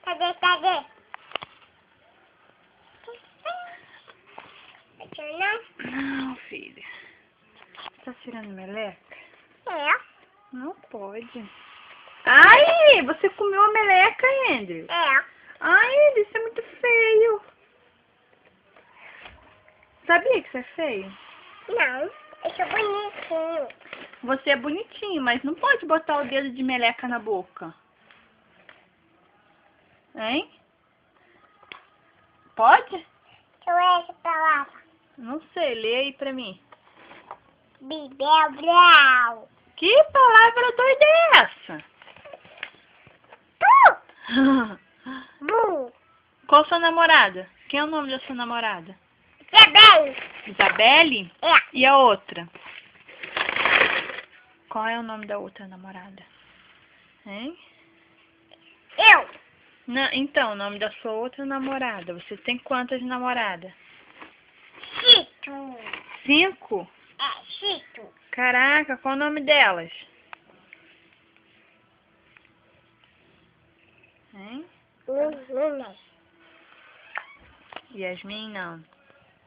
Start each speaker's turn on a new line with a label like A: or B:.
A: Cadê? Cadê?
B: Não, filha. Tá tirando meleca?
A: É.
B: Não pode. Ai, você comeu a meleca, Andrew?
A: É.
B: Ai, isso é muito feio. Sabia que isso é feio?
A: Não, eu sou bonitinho.
B: Você é bonitinho, mas não pode botar o dedo de meleca na boca. Hein? Pode?
A: Deixa eu ver essa palavra.
B: Não sei, lê aí pra mim.
A: Bibel Brau.
B: Que palavra doida é essa?
A: Bu.
B: Qual sua namorada? Quem é o nome da sua namorada?
A: Isabel.
B: Isabelle?
A: É.
B: E a outra? Qual é o nome da outra namorada? Hein?
A: Eu.
B: Não, então, o nome da sua outra namorada. Você tem quantas namoradas?
A: Chito.
B: 5?
A: É, Chito.
B: Caraca, qual o nome delas? Hein?
A: Meninas.
B: Yasmin, não.